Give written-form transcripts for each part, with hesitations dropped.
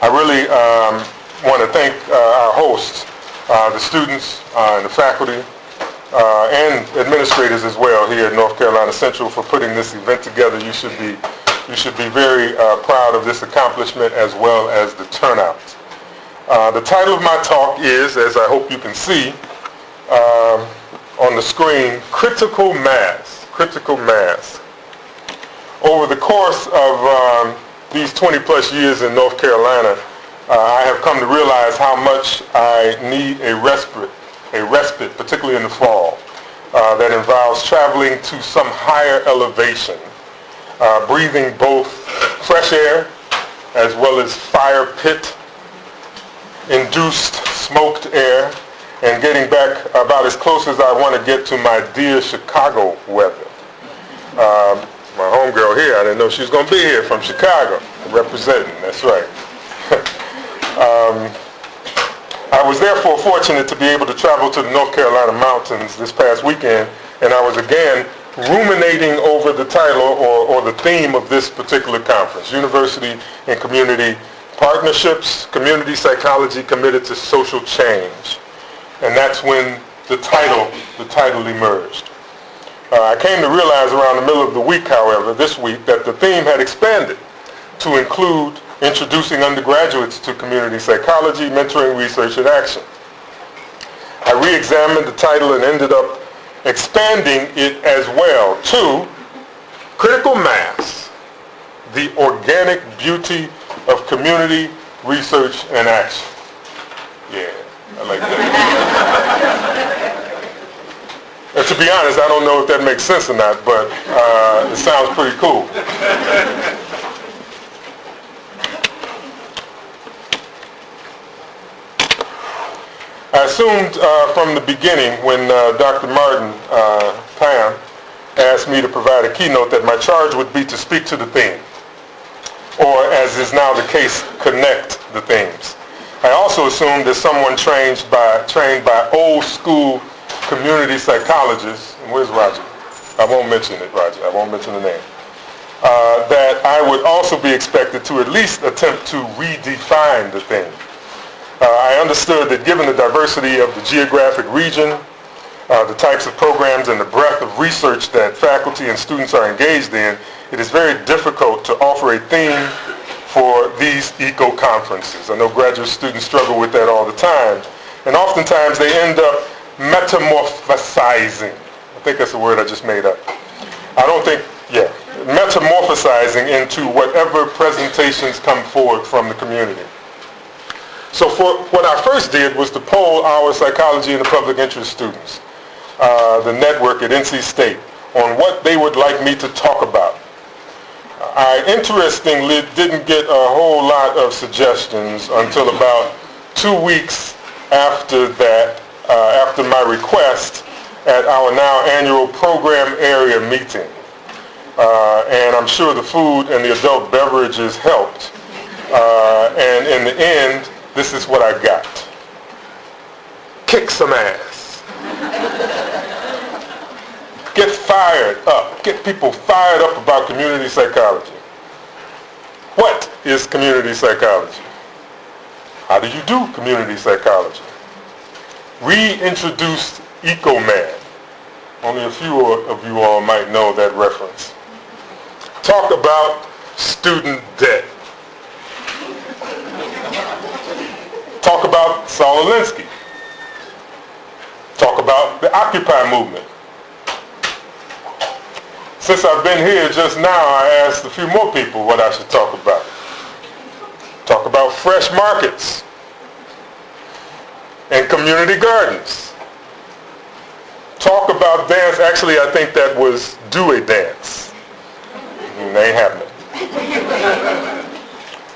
I really want to thank our hosts, the students and the faculty, and administrators as well here at North Carolina Central for putting this event together. You should be very proud of this accomplishment as well as the turnout. The title of my talk is, as I hope you can see on the screen, Critical Mass. Critical Mass. Over the course of these 20 plus years in North Carolina, I have come to realize how much I need a respite, particularly in the fall, that involves traveling to some higher elevation, breathing both fresh air as well as fire pit induced smoked air, and getting back about as close as I want to get to my dear Chicago weather. My homegirl here, I didn't know she was going to be here from Chicago, representing, that's right. I was therefore fortunate to be able to travel to the North Carolina mountains this past weekend, and I was again ruminating over the title or the theme of this particular conference, University and Community Partnerships, Community Psychology Committed to Social Change. And that's when the title emerged. I came to realize around the middle of the week, however, this week, that the theme had expanded to include introducing undergraduates to community psychology, mentoring, research, and action. I re-examined the title and ended up expanding it as well to Critical Mass, the Organic Beauty of Community Research and Action. Yeah, I like that. And to be honest, I don't know if that makes sense or not, but it sounds pretty cool. I assumed from the beginning when Dr. Martin Pam asked me to provide a keynote that my charge would be to speak to the theme, or as is now the case, connect the themes. I also assumed that someone trained by old school community psychologists, and where's Roger? I won't mention it, Roger. I won't mention the name. That I would also be expected to at least attempt to redefine the theme. I understood that given the diversity of the geographic region, the types of programs and the breadth of research that faculty and students are engaged in, it is very difficult to offer a theme for these eco-conferences. I know graduate students struggle with that all the time, and oftentimes they end up metamorphosizing. I think that's a word I just made up. Metamorphosizing into whatever presentations come forward from the community. So what I first did was to poll our psychology and the public interest students, the network at NC State, on what they would like me to talk about. I interestingly didn't get a whole lot of suggestions until about 2 weeks after that, after my request at our now annual program area meeting. And I'm sure the food and the adult beverages helped. And in the end, this is what I got. Kick some ass. Get fired up. Get people fired up about community psychology. What is community psychology? How do you do community psychology? Reintroduced Eco-Man. Only a few of you all might know that reference. Talk about student debt. Talk about Saul Alinsky. Talk about the Occupy movement. Since I've been here just now, I asked a few more people what I should talk about. Talk about fresh markets and community gardens. Talk about dance. Actually, I think that was do a dance. It ain't happening.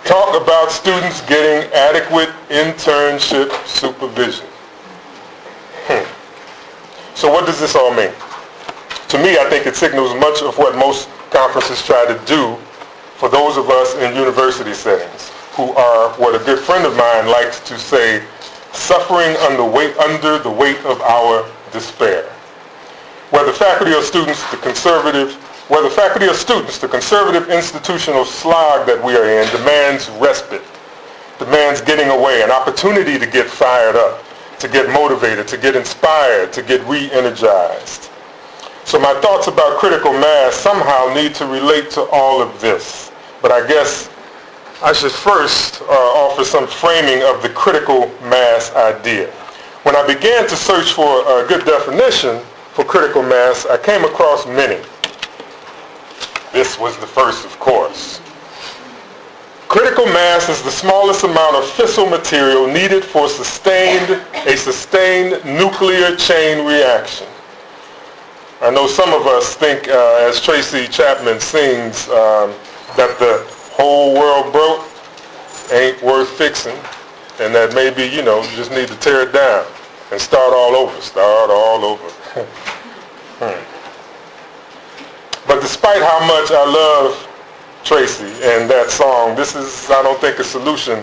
Talk about students getting adequate internship supervision. So what does this all mean? To me, I think it signals much of what most conferences try to do for those of us in university settings who are, what a good friend of mine likes to say, suffering under the weight of our despair. Whether faculty or students, the conservative institutional slog that we are in demands respite. demands getting away, an opportunity to get fired up, to get motivated, to get inspired, to get re-energized. So my thoughts about critical mass somehow need to relate to all of this. But I guess I should first offer some framing of the critical mass idea. When I began to search for a good definition for critical mass, I came across many. This was the first, of course. Critical mass is the smallest amount of fissile material needed for a sustained nuclear chain reaction. I know some of us think, as Tracy Chapman sings, that the whole world broke ain't worth fixing, and that maybe, you just need to tear it down and start all over. But despite how much I love Tracy and that song, this is, I don't think, a solution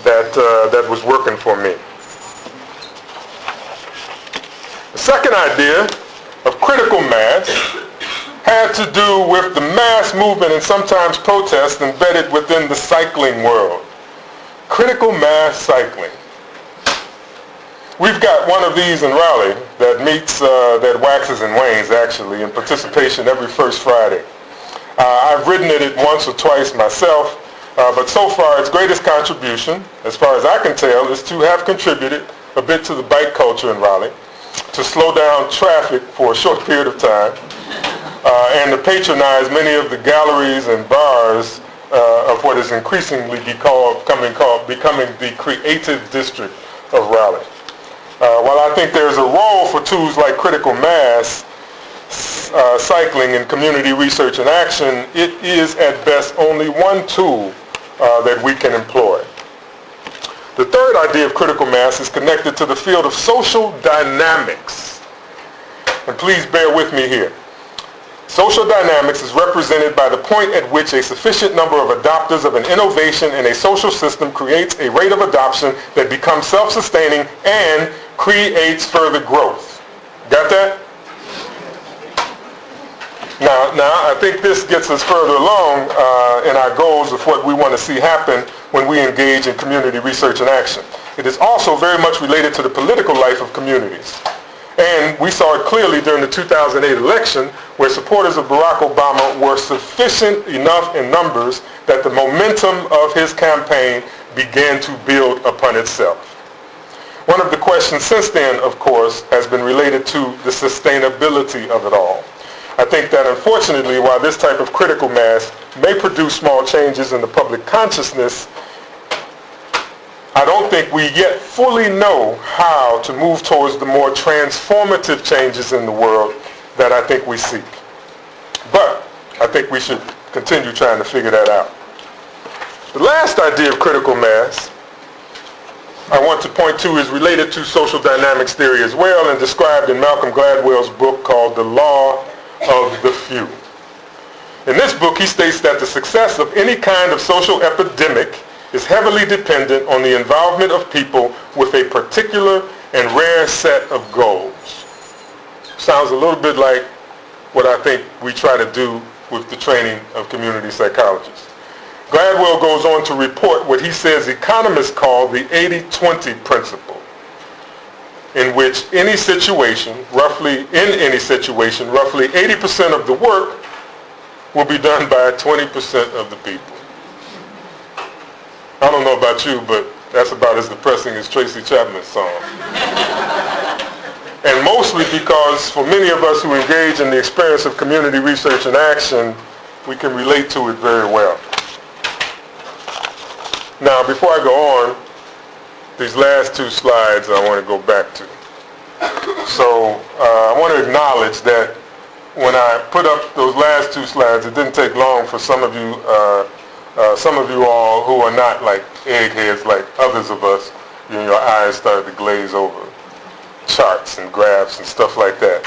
that was working for me. The second idea of critical mass had to do with the mass movement and sometimes protest embedded within the cycling world. Critical mass cycling. We've got one of these in Raleigh that meets, that waxes and wanes actually, in participation every first Friday. I've ridden it once or twice myself, but so far its greatest contribution, as far as I can tell, is to have contributed a bit to the bike culture in Raleigh, to slow down traffic for a short period of time, and to patronize many of the galleries and bars of what is increasingly becoming the creative district of Raleigh. While I think there's a role for tools like critical mass cycling in community research and action, it is at best only one tool that we can employ. The third idea of critical mass is connected to the field of social dynamics. And please bear with me here. Social dynamics is represented by the point at which a sufficient number of adopters of an innovation in a social system creates a rate of adoption that becomes self-sustaining and creates further growth. Got that? Now, I think this gets us further along in our goals of what we want to see happen when we engage in community research and action. It is also very much related to the political life of communities. And we saw it clearly during the 2008 election, where supporters of Barack Obama were sufficient enough in numbers that the momentum of his campaign began to build upon itself. One of the questions since then, of course, has been related to the sustainability of it all. I think that unfortunately, while this type of critical mass may produce small changes in the public consciousness, I don't think we yet fully know how to move towards the more transformative changes in the world that I think we seek. But I think we should continue trying to figure that out. The last idea of critical mass I want to point to is related to social dynamics theory as well, and described in Malcolm Gladwell's book called The Law of the Few. In this book, he states that the success of any kind of social epidemic is heavily dependent on the involvement of people with a particular and rare set of goals. Sounds a little bit like what I think we try to do with the training of community psychologists. Gladwell goes on to report what he says economists call the 80-20 principle, in which roughly 80% of the work will be done by 20% of the people. I don't know about you, but that's about as depressing as Tracy Chapman's song. And mostly because for many of us who engage in the experience of community research and action, we can relate to it very well. Now, before I go on, these last two slides I want to go back to. So I want to acknowledge that when I put up those last two slides, it didn't take long for some of you all who are not like eggheads like others of us, your eyes started to glaze over charts and graphs and stuff like that.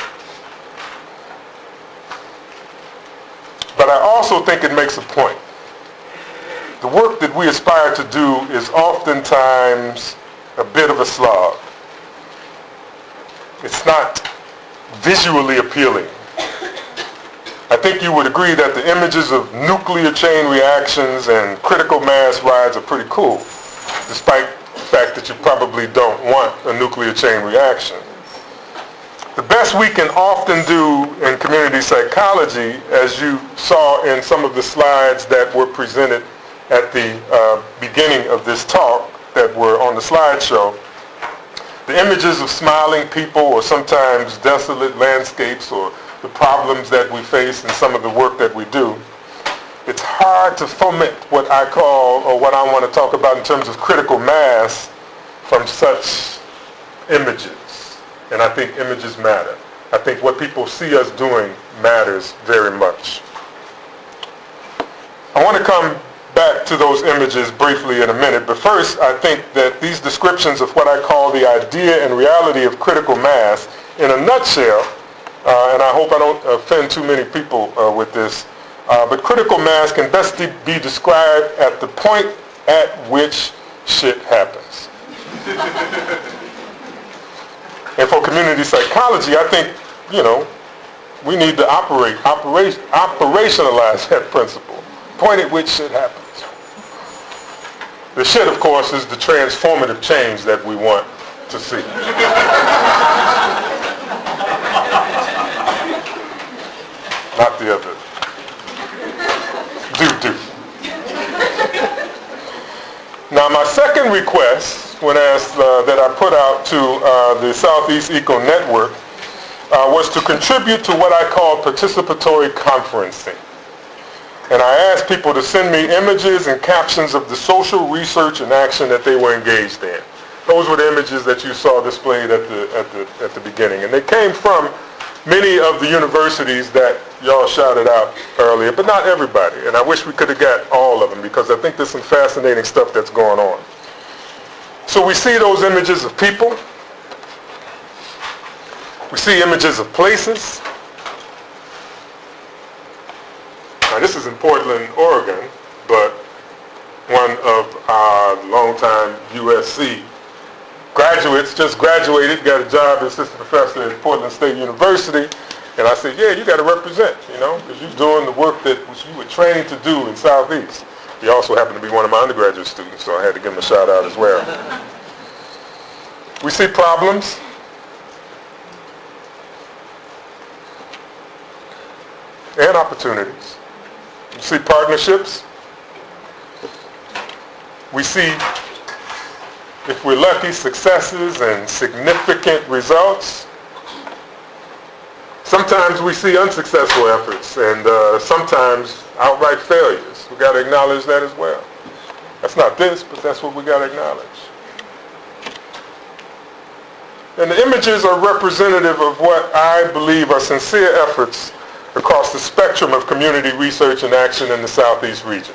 But I also think it makes a point. The work that we aspire to do is oftentimes a bit of a slog. It's not visually appealing. I think you would agree that the images of nuclear chain reactions and critical mass rides are pretty cool. despite the fact that you probably don't want a nuclear chain reaction. The best we can often do in community psychology, as you saw in some of the slides that were presented at the beginning of this talk that were on the slideshow, the images of smiling people or sometimes desolate landscapes or the problems that we face in some of the work that we do, it's hard to foment what I call, or what I want to talk about in terms of critical mass from such images. And I think images matter. I think what people see us doing matters very much. I want to come back to those images briefly in a minute, but first I think that these descriptions of what I call the idea and reality of critical mass, in a nutshell, and I hope I don't offend too many people with this, but critical mass can best be described at the point at which shit happens. And for community psychology, I think, we need to operationalize that principle. Point at which shit happens. The shit, of course, is the transformative change that we want to see. Not the other. Do. Now, my second request, when asked, that I put out to the Southeast Eco Network, was to contribute to what I call participatory conferencing. And I asked people to send me images and captions of the social research and action that they were engaged in. Those were the images that you saw displayed at the beginning. And they came from many of the universities that y'all shouted out earlier, but not everybody. And I wish we could have got all of them, because I think there's some fascinating stuff that's going on. So we see those images of people. We see images of places. Now, this is in Portland, Oregon, but one of our longtime USC graduates just graduated, got a job as assistant professor at Portland State University. And I said, yeah, you got to represent, because you're doing the work that you were trained to do in Southeast. He also happened to be one of my undergraduate students, so I had to give him a shout out as well. We see problems. And opportunities. We see partnerships. We see, if we're lucky, successes and significant results. Sometimes we see unsuccessful efforts and sometimes outright failures. We got to acknowledge that as well. That's not this, but that's what we got to acknowledge. And the images are representative of what I believe are sincere efforts across the spectrum of community research and action in the Southeast region,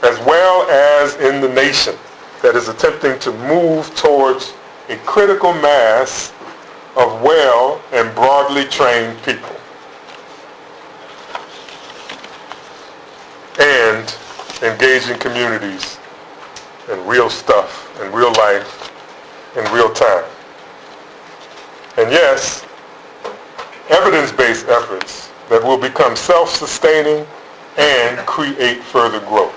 as well as in the nation that is attempting to move towards a critical mass of well and broadly trained people and engaging communities in real stuff, in real life, in real time. And yes, evidence-based efforts that will become self-sustaining and create further growth.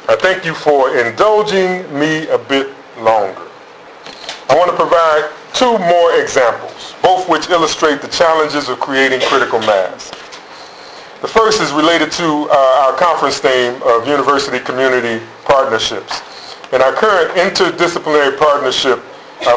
I thank you for indulging me a bit longer. I want to provide two more examples, both which illustrate the challenges of creating critical mass. The first is related to our conference theme of university community partnerships. In our current interdisciplinary partnership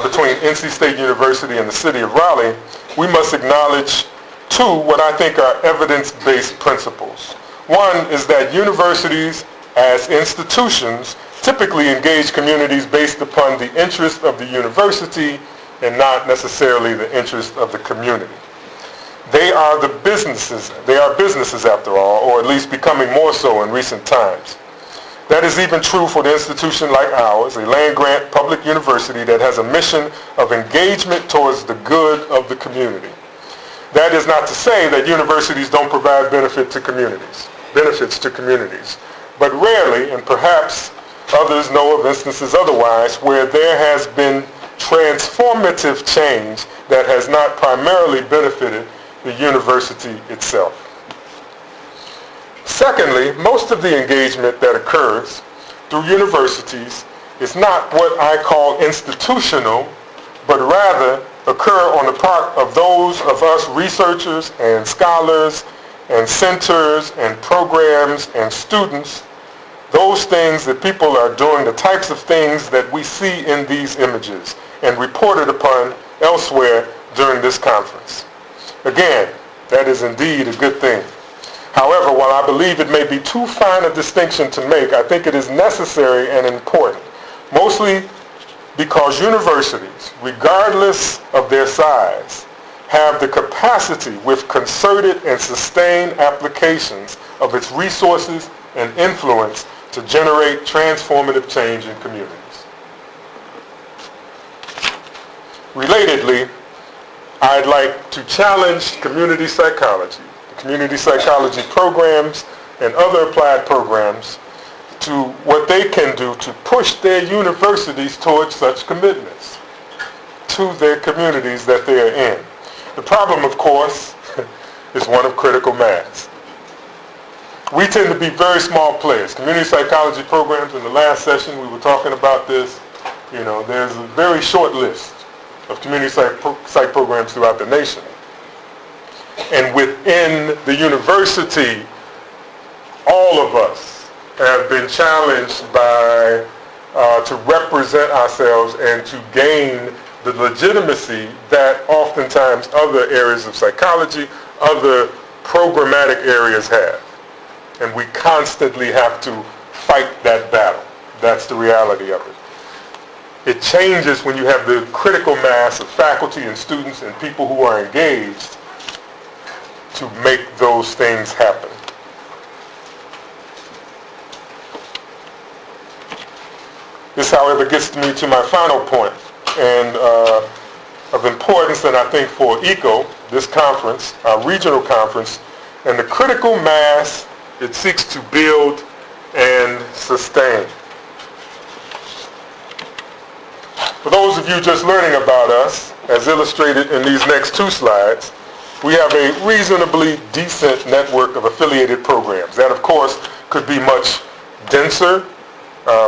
between NC State University and the city of Raleigh, we must acknowledge two what I think are evidence-based principles. One is that universities as institutions typically engage communities based upon the interest of the university and not necessarily the interest of the community. They are businesses after all, or at least becoming more so in recent times. That is even true for the institution like ours, a land-grant public university that has a mission of engagement towards the good of the community. That is not to say that universities don't provide benefits to communities, but rarely, and perhaps others know of instances otherwise, where there has been transformative change that has not primarily benefited the university itself. Secondly, most of the engagement that occurs through universities is not what I call institutional, but rather occur on the part of those of us researchers and scholars and centers and programs and students, those things that people are doing, the types of things that we see in these images and reported upon elsewhere during this conference. Again, that is indeed a good thing. However, while I believe it may be too fine a distinction to make, I think it is necessary and important, mostly because universities, regardless of their size, have the capacity with concerted and sustained applications of its resources and influence to generate transformative change in communities. Relatedly, I'd like to challenge community psychology, the community psychology programs and other applied programs to what they can do to push their universities towards such commitments to their communities that they are in. The problem, of course, is one of critical mass. We tend to be very small players. Community psychology programs, in the last session we were talking about this, there's a very short list of community psych programs throughout the nation. And within the university, all of us have been challenged to represent ourselves and to gain the legitimacy that oftentimes other areas of psychology, other programmatic areas have. And we constantly have to fight that battle. That's the reality of it. It changes when you have the critical mass of faculty and students and people who are engaged to make those things happen. This, however, gets me to my final point and of importance, and I think for ECO, this conference, our regional conference, and the critical mass it seeks to build and sustain. For those of you just learning about us, as illustrated in these next two slides, we have a reasonably decent network of affiliated programs. That, of course, could be much denser,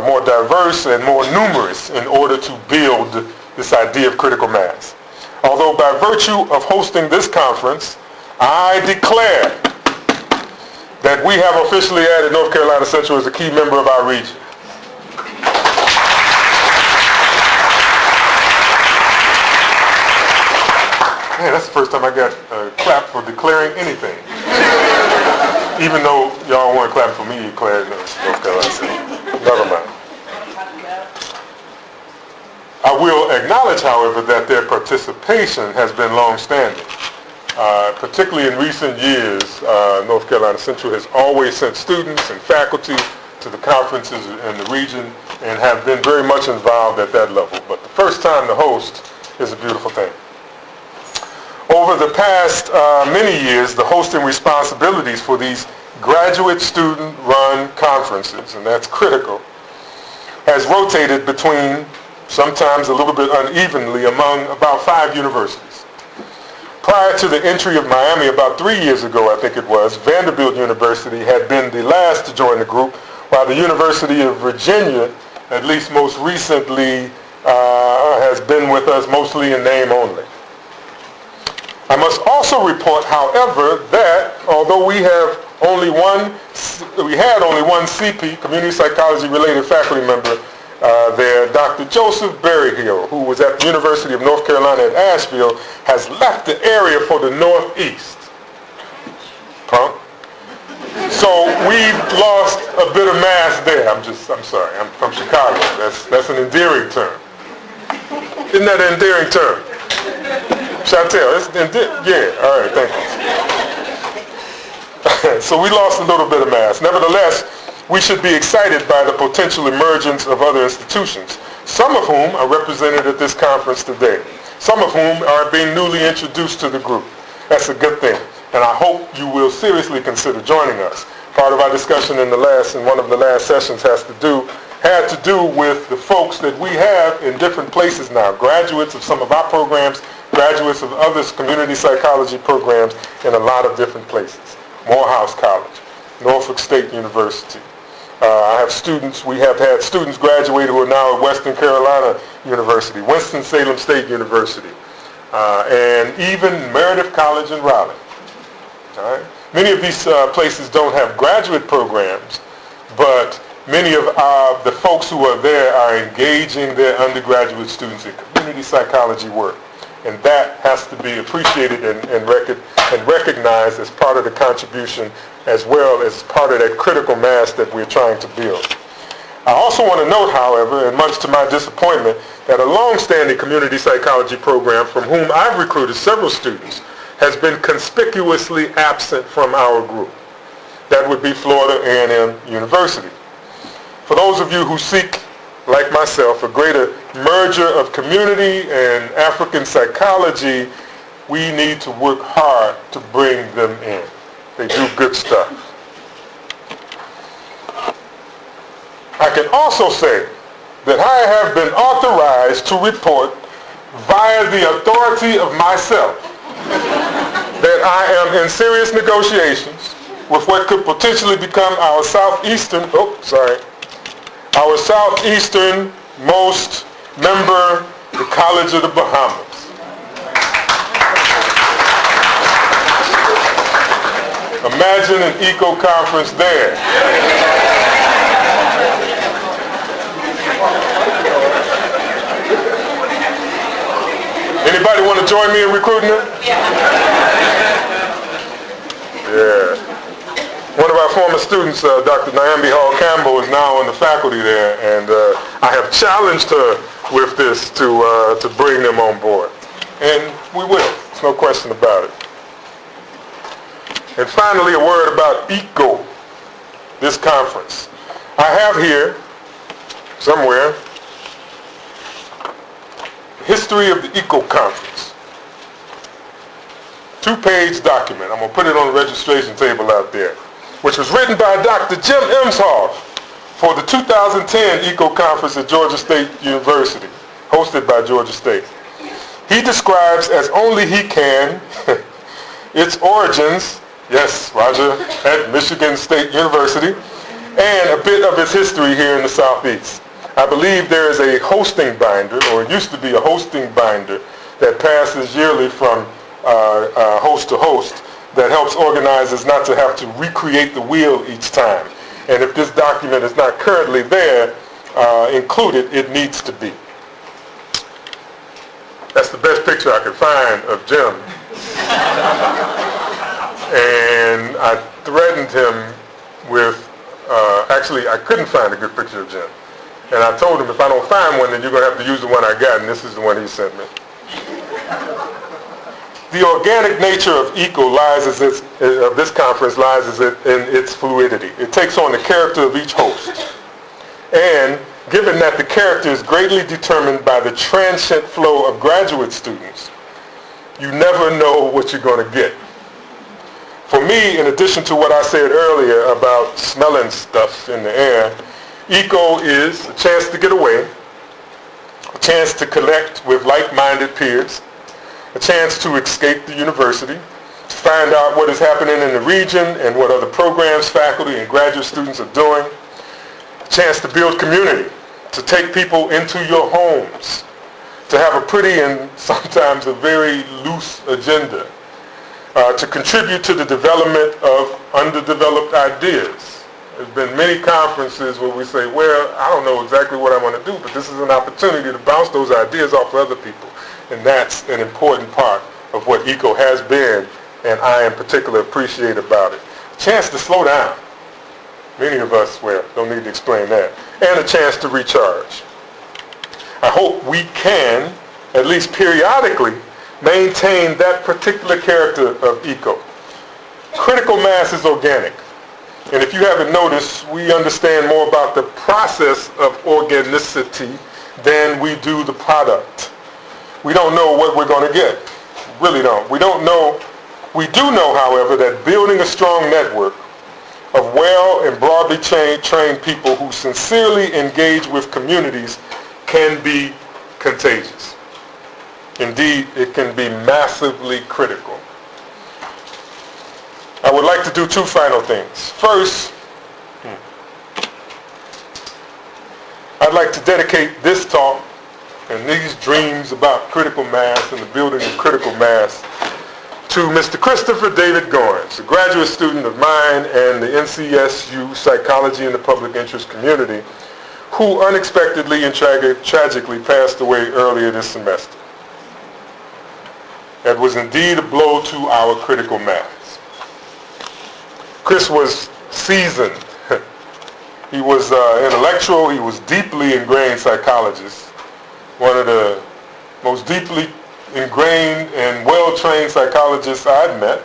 more diverse, and more numerous in order to build this idea of critical mass. Although by virtue of hosting this conference, I declare that we have officially added North Carolina Central as a key member of our region. Man, that's the first time I got a clap for declaring anything. Even though y'all weren't clapping for me, you declared North Carolina Central. Never mind. I will acknowledge, however, that their participation has been long-standing. Particularly in recent years, North Carolina Central has always sent students and faculty to the conferences in the region and have been very much involved at that level. But the first time to host is a beautiful thing. Over the past many years, the hosting responsibilities for these graduate student-run conferences, and that's critical, has rotated between, sometimes a little bit unevenly, among about 5 universities. Prior to the entry of Miami about 3 years ago, I think it was, Vanderbilt University had been the last to join the group, while the University of Virginia, at least most recently, has been with us mostly in name only. I must also report, however, that although we had only one CP, community psychology related faculty member there, Dr. Joseph Berryhill, who was at the University of North Carolina at Asheville, has left the area for the Northeast. Punk. So we've lost a bit of mass there. I'm sorry, I'm from Chicago. That's an endearing term. Isn't that an endearing term? Chantel, yeah, all right, thank you. So we lost a little bit of mass. Nevertheless, we should be excited by the potential emergence of other institutions, some of whom are represented at this conference today, some of whom are being newly introduced to the group. That's a good thing, and I hope you will seriously consider joining us. Part of our discussion in one of the last sessions had to do with the folks that we have in different places now, graduates of some of our programs, graduates of other community psychology programs in a lot of different places. Morehouse College, Norfolk State University. We have had students graduate who are now at Western Carolina University, Winston-Salem State University, and even Meredith College in Raleigh. All right? Many of these places don't have graduate programs, but many of the folks who are there are engaging their undergraduate students in community psychology work. And that has to be appreciated and recognized as part of the contribution, as well as part of that critical mass that we're trying to build. I also want to note, however, and much to my disappointment, that a long-standing community psychology program from whom I've recruited several students has been conspicuously absent from our group. That would be Florida A&M University. For those of you who seek, like myself, a greater merger of community and African psychology, we need to work hard to bring them in. They do good stuff. I can also say that I have been authorized to report via the authority of myself that I am in serious negotiations with what could potentially become our southeasternmost member, the College of the Bahamas. Imagine an eco-conference there. Anybody want to join me in recruiting them? Yeah. One of our former students, Dr. Nyambi Hall Campbell, is now on the faculty there, and I have challenged her with this to bring them on board. And we will. There's no question about it. And finally, a word about ECO, this conference. I have here, somewhere, history of the ECO conference. 2-page document. I'm going to put it on the registration table out there, which was written by Dr. Jim Emshoff for the 2010 ECO conference at Georgia State University, hosted by Georgia State. He describes as only he can its origins, yes, Roger, at Michigan State University, and a bit of its history here in the Southeast. I believe there is a hosting binder, or it used to be a hosting binder, that passes yearly from host to host, that helps organizers not to have to recreate the wheel each time. And if this document is not currently there, included, it needs to be. That's the best picture I could find of Jim. And I threatened him with, actually I couldn't find a good picture of Jim. And I told him, if I don't find one, then you're going to have to use the one I got, and this is the one he sent me. The organic nature of ECO of this conference lies in its fluidity. It takes on the character of each host. And given that the character is greatly determined by the transient flow of graduate students, you never know what you're going to get. For me, in addition to what I said earlier about smelling stuff in the air, ECO is a chance to get away, a chance to connect with like-minded peers, a chance to escape the university, to find out what is happening in the region and what other programs, faculty, and graduate students are doing, a chance to build community, to take people into your homes, to have a pretty and sometimes a very loose agenda, to contribute to the development of underdeveloped ideas. There's been many conferences where we say, well, I don't know exactly what I want to do, but this is an opportunity to bounce those ideas off of other people. And that's an important part of what ECO has been, and I in particular appreciate about it. A chance to slow down. Many of us, well, don't need to explain that. And a chance to recharge. I hope we can, at least periodically, maintain that particular character of ECO. Critical mass is organic. And if you haven't noticed, we understand more about the process of organicity than we do the product. We don't know what we're going to get. Really don't. We don't know. We do know, however, that building a strong network of well and broadly trained people who sincerely engage with communities can be contagious. Indeed, it can be massively critical. I I would like to do two final things. First, I'd like to dedicate this talk and these dreams about critical mass and the building of critical mass to Mr. Christopher David Goins, a graduate student of mine and the NCSU Psychology in the Public Interest community, who unexpectedly and tragically passed away earlier this semester. That was indeed a blow to our critical mass. Chris was seasoned. He was intellectual. He was deeply ingrained psychologist, one of the most deeply ingrained and well-trained psychologists I'd met,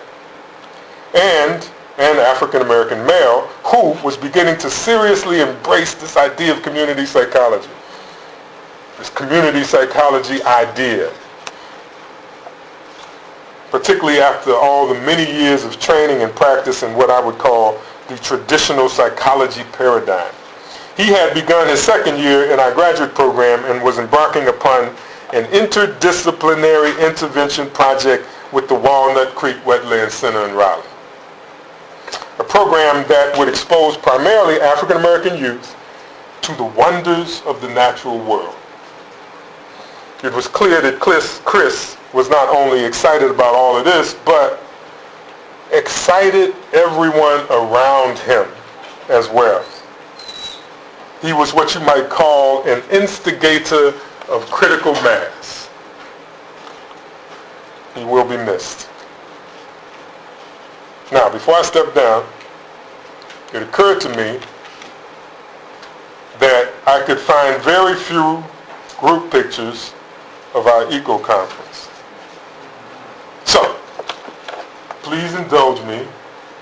and an African-American male who was beginning to seriously embrace this idea of community psychology, this community psychology idea, particularly after all the many years of training and practice in what I would call the traditional psychology paradigm. He had begun his second year in our graduate program and was embarking upon an interdisciplinary intervention project with the Walnut Creek Wetland Center in Raleigh, a program that would expose primarily African American youth to the wonders of the natural world. It was clear that Chris was not only excited about all of this, but excited everyone around him as well. He was what you might call an instigator of critical mass. He will be missed. Now, before I step down, it occurred to me that I could find very few group pictures of our ECO conference. So, please indulge me.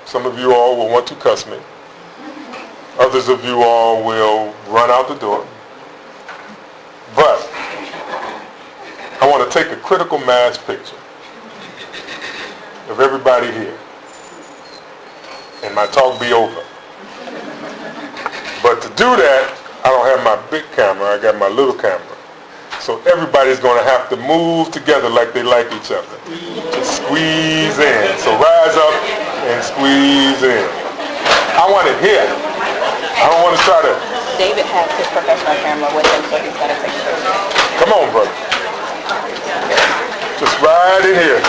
Some of you all will want to cuss me. Others of you all will run out the door. But I want to take a critical mass picture of everybody here, and my talk be over. But to do that, I don't have my big camera, I got my little camera. So everybody's going to have to move together like they like each other. Just squeeze in. So rise up and squeeze in. I want it here. I don't want to try to... David has his professional camera with him, so he's got to take a picture. Come on, brother. Just right in here.